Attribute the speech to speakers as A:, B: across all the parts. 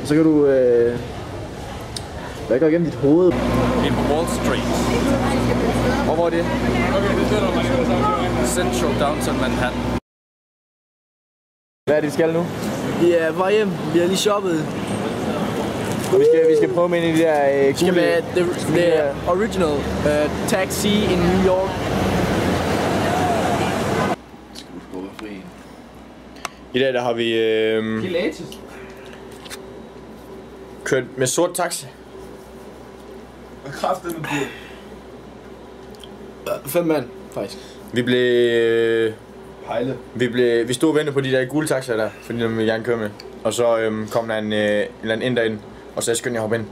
A: Så kan du hvad går igennem dit hoved?
B: Ind på Wall Street.
A: Og hvor er det?
B: Central Downtown Manhattan.
A: Hvad er det, vi skal nu?
C: Vi er på vej hjem. Vi har lige shoppet.
A: Vi skal prøve med en af de der
C: Vi skal med the original taxi in New York.
A: I dag der har vi kørt med sort taxi.
C: Og kraftet med bil. 5 mand, faktisk.
A: Vi blev
C: Pejle.
A: Vi stod og ventede på de der gule taxaer der, fordi de ville gerne køre med. Og så kom der en eller anden ind derind, og så skyndte jeg hoppe ind.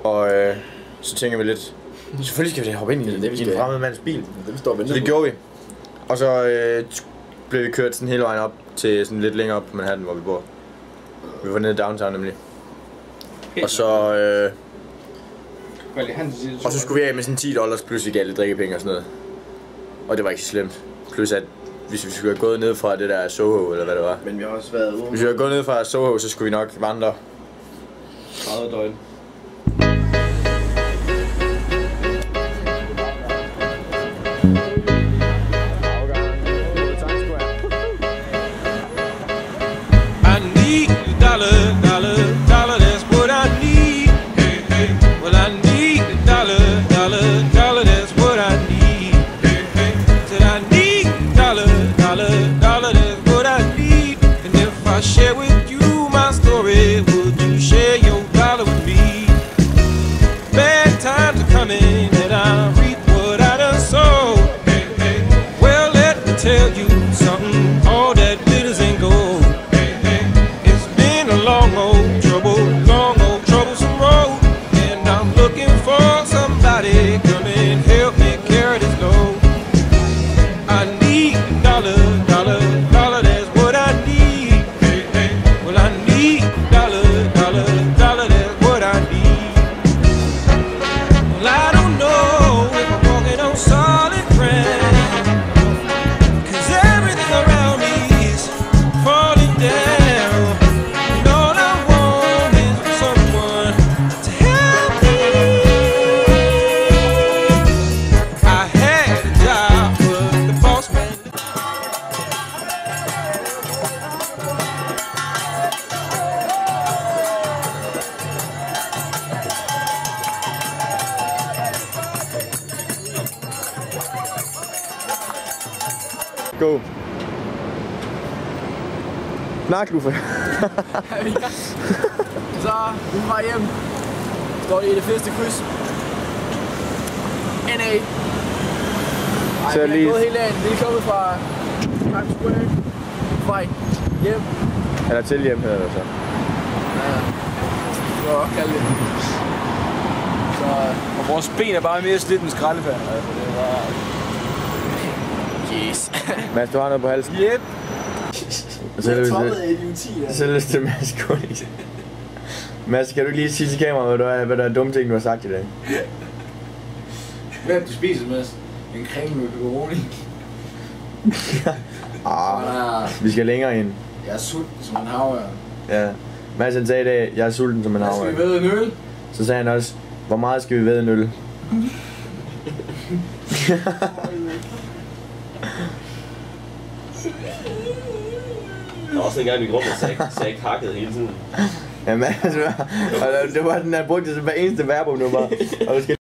A: Og så tænker vi lidt, selvfølgelig skal vi hoppe ind i en fremmed mands bil. Så det gjorde vi. Og så blev vi kørt sådan hele vejen op til sådan lidt længere op på Manhattan, hvor vi bor. Vi var nede i downtown nemlig. Og så skulle vi af med sådan $10 plus vi gav lidt drikkepenge og sådan noget. Og det var ikke så slemt. Plus at hvis vi skulle have gået ned fra det der Soho eller hvad det var.
C: Men vi har også været ude.
A: Hvis vi havde gået ned fra Soho, så skulle vi nok vandre
C: 30 døgn.
D: Share with you my story. Would you share your dollar with me? Bad times are coming, and I reap what I done sow. Well, let me tell you something. All that glitters ain't gold. It's been a long old troublesome road, and I'm looking for somebody come and help me carry this load. I need a dollar. That's what I need.
A: Go. Snak, Luffe.
C: Så vi er på vej hjem. Står i det fedeste kryds. NA. Ej, vi har gået hele dagen. Vi er kommet fra Times Square. Vej hjem.
A: Eller til hjem hedder det så.
C: Ja. Det var også kaldt det. Så
B: Og vores ben er bare mere slidt end skraldespand. Altså, det var...
C: yes.
A: Mads, du har noget på halsen?
B: Yep.
A: Så lyst til Mads Koenig. Mads, kan du lige sige til kameraet, hvad der er dumme ting, du har sagt i dag?
C: Hvad du spiser, Mads? En creme med pepperoni.
A: Vi skal længere ind.
C: Jeg er sulten som en havørn.
A: Ja. Mads han sagde i dag, jeg er sulten som en havørn.
C: Skal vi vædde en øl?
A: Så sagde han også, hvor meget skal vi vædde en øl?
E: Der var også en gang i min gruppe, der sagde kakket hele tiden.
A: Ja, Mads, det var den, der brugte til hver eneste verbum nu bare. Og du skal...